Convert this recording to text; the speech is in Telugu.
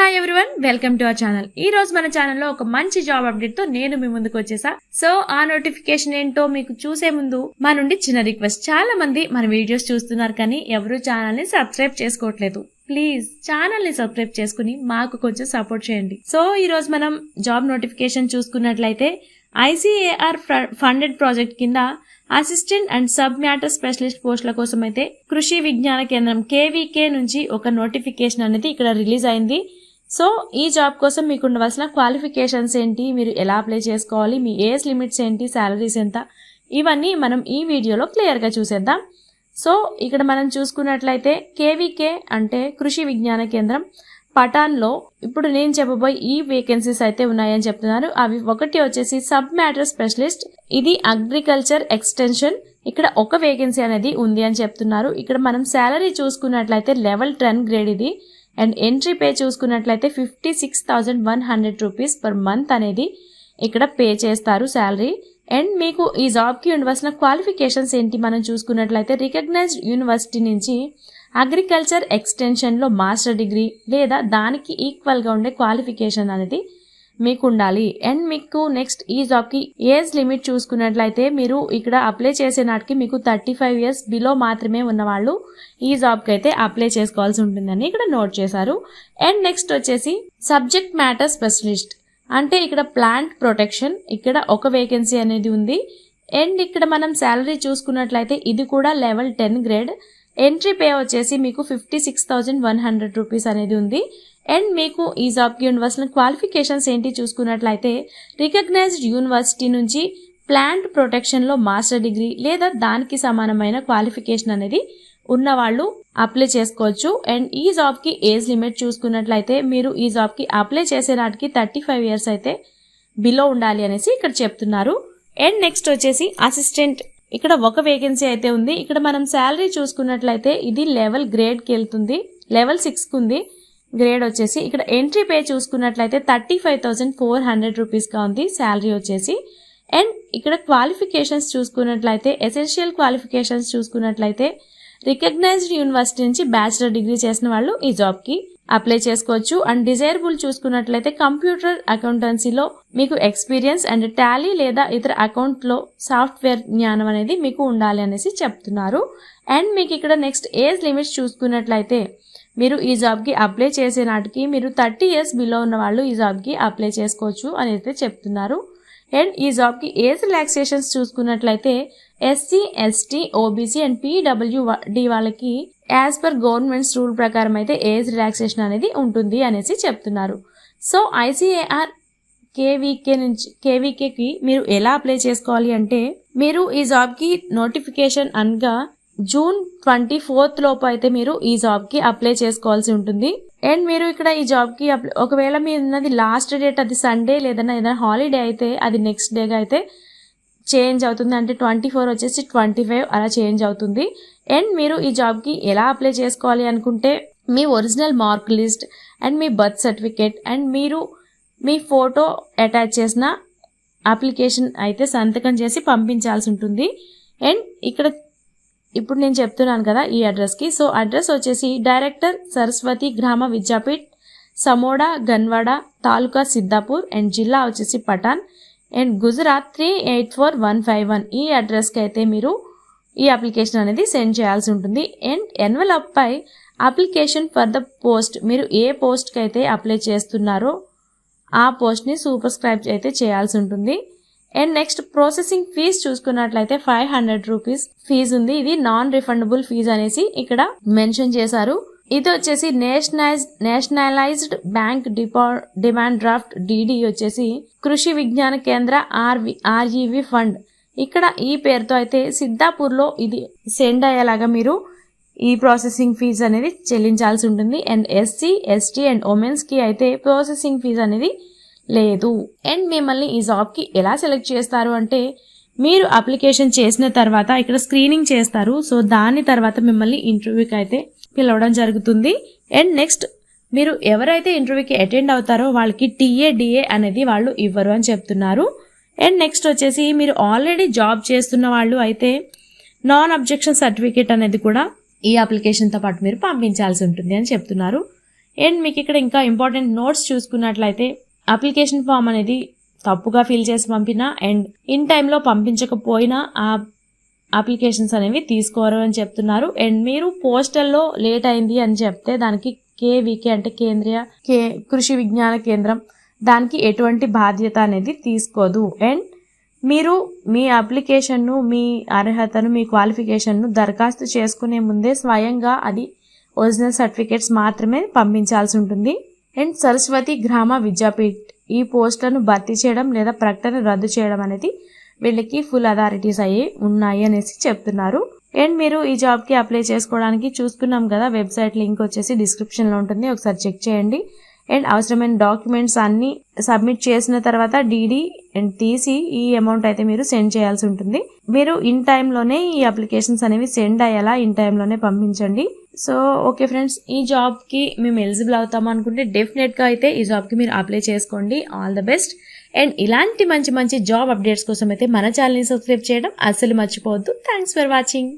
Hi everyone, welcome to our channel. ఈ రోజు మన ఛానల్లో ఒక మంచి జాబ్ అప్డేట్ తో నేను మీ ముందుకు వచ్చేసా. సో ఆ నోటిఫికేషన్ ఏంటో మీకు చూసే ముందు మా నుండి చిన్న రిక్వెస్ట్. చాలా మంది మన వీడియోస్ చూస్తున్నారు కానీ ఎవరు ఛానల్ ని సబ్స్క్రైబ్ చేసుకోవట్లేదు. ప్లీజ్ ఛానల్ ని సబ్స్క్రైబ్ చేసుకుని మాకు కొంచెం సపోర్ట్ చేయండి. సో ఈ రోజు మనం జాబ్ నోటిఫికేషన్ చూసుకున్నట్లయితే ICAR ఫండెడ్ ప్రాజెక్ట్ కింద assistant and sub matter specialist పోస్టుల కోసం అయితే కృషి విజ్ఞాన కేంద్రం KVK నుంచి ఒక నోటిఫికేషన్ అనేది ఇక్కడ రిలీజ్ అయింది. సో ఈ జాబ్ కోసం మీకు ఉండవలసిన క్వాలిఫికేషన్స్ ఏంటి, మీరు ఎలా అప్లై చేసుకోవాలి, మీ ఏజ్ లిమిట్స్ ఏంటి, శాలరీస్ ఎంత, ఇవన్నీ మనం ఈ వీడియోలో క్లియర్గా చూసేద్దాం. సో ఇక్కడ మనం చూసుకున్నట్లయితే KVK అంటే కృషి విజ్ఞాన కేంద్రం పటాన్లో ఇప్పుడు నేను చెప్పబోయే ఈ వేకెన్సీస్ అయితే ఉన్నాయని చెప్తున్నారు. అవి ఒకటి వచ్చేసి సబ్ మ్యాటర్ స్పెషలిస్ట్, ఇది అగ్రికల్చర్ ఎక్స్టెన్షన్. ఇక్కడ ఒక వేకెన్సీ అనేది ఉంది అని చెప్తున్నారు. ఇక్కడ మనం శాలరీ చూసుకున్నట్లయితే లెవెల్ 10 గ్రేడ్ ఇది. అండ్ ఎంట్రీ పే చూసుకున్నట్లయితే 56,100 రూపీస్ పర్ మంత్ అనేది ఇక్కడ పే చేస్తారు శాలరీ. అండ్ మీకు ఈ జాబ్కి ఉండవలసిన క్వాలిఫికేషన్స్ ఏంటి మనం చూసుకున్నట్లయితే రికగ్నైజ్డ్ యూనివర్సిటీ నుంచి అగ్రికల్చర్ ఎక్స్టెన్షన్లో మాస్టర్ డిగ్రీ లేదా దానికి ఈక్వల్గా ఉండే క్వాలిఫికేషన్ అనేది మీకు ఉండాలి. అండ్ మీకు నెక్స్ట్ ఈ జాబ్కి ఏజ్ లిమిట్ చూసుకున్నట్లయితే మీరు ఇక్కడ అప్లై చేసే నాటికి మీకు 35 ఇయర్స్ బిలో మాత్రమే ఉన్నవాళ్ళు ఈ జాబ్కి అయితే అప్లై చేసుకోవాల్సి ఉంటుందని ఇక్కడ నోట్ చేశారు. అండ్ నెక్స్ట్ వచ్చేసి సబ్జెక్ట్ మ్యాటర్ స్పెషలిస్ట్ అంటే ఇక్కడ ప్లాంట్ ప్రొటెక్షన్, ఇక్కడ ఒక వేకెన్సీ అనేది ఉంది. అండ్ ఇక్కడ మనం శాలరీ చూసుకున్నట్లయితే ఇది కూడా లెవెల్ 10 గ్రేడ్. ఎంట్రీ పే వచ్చేసి మీకు 56,100 రూపీస్ అనేది ఉంది. అండ్ మీకు ఈ జాబ్కి ఉండవలసిన క్వాలిఫికేషన్స్ ఏంటి చూసుకున్నట్లయితే రికగ్నైజ్డ్ యూనివర్సిటీ నుంచి ప్లాంట్ ప్రొటెక్షన్లో మాస్టర్ డిగ్రీ లేదా దానికి సమానమైన క్వాలిఫికేషన్ అనేది ఉన్నవాళ్ళు అప్లై చేసుకోవచ్చు. అండ్ ఈ జాబ్కి ఏజ్ లిమిట్ చూసుకున్నట్లయితే మీరు ఈ జాబ్కి అప్లై చేసే నాటికి 35 ఇయర్స్ అయితే బిలో ఉండాలి అనేసి ఇక్కడ చెప్తున్నారు. అండ్ నెక్స్ట్ వచ్చేసి అసిస్టెంట్, ఇక్కడ ఒక వేకెన్సీ అయితే ఉంది. ఇక్కడ మనం శాలరీ చూసుకున్నట్లయితే ఇది లెవెల్ గ్రేడ్కి వెళ్తుంది, లెవెల్ 6కి ఉంది గ్రేడ్ వచ్చేసి. ఇక్కడ ఎంట్రీ పే చూసుకున్నట్లయితే 35,400 రూపీస్గా ఉంది శాలరీ వచ్చేసి. అండ్ ఇక్కడ క్వాలిఫికేషన్స్ చూసుకున్నట్లయితే ఎసెన్షియల్ క్వాలిఫికేషన్స్ చూసుకున్నట్లయితే రికగ్నైజ్డ్ యూనివర్సిటీ నుంచి బ్యాచిలర్ డిగ్రీ చేసిన వాళ్ళు ఈ జాబ్కి అప్లై చేసుకోవచ్చు. అండ్ డిజైరబుల్ చూసుకున్నట్లయితే కంప్యూటర్ అకౌంటెన్సీలో మీకు ఎక్స్పీరియన్స్ అండ్ టాలీ లేదా ఇతర అకౌంట్లో సాఫ్ట్వేర్ జ్ఞానం అనేది మీకు ఉండాలి అనేసి చెప్తున్నారు. అండ్ మీకు ఇక్కడ నెక్స్ట్ ఏజ్ లిమిట్స్ చూసుకున్నట్లయితే మీరు ఈ జాబ్కి అప్లై చేసే నాటికి మీరు 30 ఇయర్స్ బిలో ఉన్న వాళ్ళు ఈ జాబ్కి అప్లై చేసుకోవచ్చు అని అయితే చెప్తున్నారు. అండ్ ఈ జాబ్కి ఏజ్ రిలాక్సేషన్స్ చూసుకున్నట్లయితే SC, ST, OBC and PWD వాళ్ళకి యాజ్ పర్ గవర్నమెంట్స్ రూల్ ప్రకారం అయితే ఏజ్ రిలాక్సేషన్ అనేది ఉంటుంది అనేసి చెప్తున్నారు. సో ICAR KVKకి మీరు ఎలా అప్లై చేసుకోవాలి అంటే మీరు ఈ జాబ్కి నోటిఫికేషన్ అనగా June 24th లోపు అయితే మీరు ఈ జాబ్కి అప్లై చేసుకోవాల్సి ఉంటుంది. అండ్ మీరు ఇక్కడ ఈ జాబ్కి ఒకవేళ మీరున్నది లాస్ట్ డేట్ అది సండే ఏదైనా హాలిడే అయితే అది నెక్స్ట్ డేగా అయితే చేంజ్ అవుతుంది. అంటే 24 వచ్చేసి 25 అలా చేంజ్ అవుతుంది. అండ్ మీరు ఈ జాబ్కి ఎలా అప్లై చేసుకోవాలి అనుకుంటే మీ ఒరిజినల్ మార్క్ లిస్ట్ అండ్ మీ బర్త్ సర్టిఫికేట్ అండ్ మీరు మీ ఫోటో అటాచ్ చేసిన అప్లికేషన్ అయితే సంతకం చేసి పంపించాల్సి ఉంటుంది. అండ్ ఇక్కడ ఇప్పుడు నేను చెప్తున్నాను కదా ఈ అడ్రస్కి. సో అడ్రస్ వచ్చేసి డైరెక్టర్ సరస్వతి గ్రామ విద్యాపీఠ్, సమోడా, గన్వాడ, తాలూకా సిద్ధాపూర్ అండ్ జిల్లా వచ్చేసి పటాన్ అండ్ గుజరాత్ 384151 ఈ అడ్రస్కి అయితే మీరు ఈ అప్లికేషన్ అనేది సెండ్ చేయాల్సి ఉంటుంది. అండ్ ఎన్వలప్ పై అప్లికేషన్ ఫర్ ద పోస్ట్, మీరు ఏ పోస్ట్కి అయితే అప్లై చేస్తున్నారో ఆ పోస్ట్ని సూపర్స్క్రైబ్ అయితే చేయాల్సి ఉంటుంది. అండ్ నెక్స్ట్ ప్రాసెసింగ్ ఫీజ్ చూసుకున్నట్లయితే 500 రూపీస్ ఫీజు ఉంది. ఇది నాన్ రిఫండబుల్ ఫీజ్ అనేసి ఇక్కడ మెన్షన్ చేశారు. ఇది వచ్చేసి nationalised bank demand draft DD వచ్చేసి కృషి విజ్ఞాన కేంద్ర REV ఫండ్. ఇక్కడ ఈ పేరుతో అయితే సిద్ధాపూర్లో ఇది సెండ్ అయ్యేలాగా మీరు ఈ ప్రాసెసింగ్ ఫీజ్ అనేది చెల్లించాల్సి ఉంటుంది. అండ్ SC, ST అండ్ ఉమెన్స్కి అయితే ప్రాసెసింగ్ ఫీజ్ అనేది లేదు. అండ్ మిమ్మల్ని ఈ జాబ్కి ఎలా సెలెక్ట్ చేస్తారు అంటే మీరు అప్లికేషన్ చేసిన తర్వాత ఇక్కడ స్క్రీనింగ్ చేస్తారు. సో దాని తర్వాత మిమ్మల్ని ఇంటర్వ్యూకి అయితే పిలవడం జరుగుతుంది. అండ్ నెక్స్ట్ మీరు ఎవరైతే ఇంటర్వ్యూకి అటెండ్ అవుతారో వాళ్ళకి TA, DA అనేది వాళ్ళు ఇవ్వరు అని చెప్తున్నారు. అండ్ నెక్స్ట్ వచ్చేసి మీరు ఆల్రెడీ జాబ్ చేస్తున్న వాళ్ళు అయితే నాన్ అబ్జెక్షన్ సర్టిఫికేట్ అనేది కూడా ఈ అప్లికేషన్తో పాటు మీరు పంపించాల్సి ఉంటుంది అని చెప్తున్నారు. అండ్ మీకు ఇక్కడ ఇంకా ఇంపార్టెంట్ నోట్స్ చూసుకున్నట్లయితే అప్లికేషన్ ఫామ్ అనేది తప్పుగా ఫిల్ చేసి పంపినా అండ్ ఇన్ టైంలో పంపించకపోయినా ఆ అప్లికేషన్స్ అనేవి తీసుకోరు అని చెప్తున్నారు. అండ్ మీరు పోస్టల్లో లేట్ అయింది అని చెప్తే దానికి కేవీకే అంటే కేంద్రీయ కృషి విజ్ఞాన కేంద్రం దానికి ఎటువంటి బాధ్యత అనేది తీసుకోదు. అండ్ మీరు మీ అప్లికేషన్ను, మీ అర్హతను, మీ క్వాలిఫికేషన్ను దరఖాస్తు చేసుకునే ముందే స్వయంగా అది ఒరిజినల్ సర్టిఫికేట్స్ మాత్రమే పంపించాల్సి ఉంటుంది. అండ్ సరస్వతి గ్రామ విద్యాపీఠ్ ఈ పోస్టులను భర్తీ చేయడం లేదా ప్రకటన రద్దు చేయడం అనేది వీళ్ళకి ఫుల్ అథారిటీస్ అయ్యి ఉన్నాయి అనేసి చెప్తున్నారు. అండ్ మీరు ఈ జాబ్కి అప్లై చేసుకోవడానికి చూసుకున్నాం కదా, వెబ్సైట్ లింక్ వచ్చేసి డిస్క్రిప్షన్లో ఉంటుంది, ఒకసారి చెక్ చేయండి. అండ్ అవసరమైన డాక్యుమెంట్స్ అన్ని సబ్మిట్ చేసిన తర్వాత డీడీ అండ్ తీసి ఈ అమౌంట్ అయితే మీరు సెండ్ చేయాల్సి ఉంటుంది. మీరు ఇన్ టైంలోనే ఈ అప్లికేషన్స్ అనేవి సెండ్ అయ్యేలా ఇన్ టైంలోనే పంపించండి. సో ఓకే ఫ్రెండ్స్, ఈ జాబ్కి మేము ఎలిజిబుల్ అవుతాం అనుకుంటే డెఫినెట్గా అయితే ఈ జాబ్కి మీరు అప్లై చేసుకోండి. All the best. అండ్ ఇలాంటి మంచి మంచి జాబ్ అప్డేట్స్ కోసం అయితే మన ఛానల్ని సబ్స్క్రైబ్ చేయడం అస్సలు మర్చిపోవద్దు. Thanks for watching.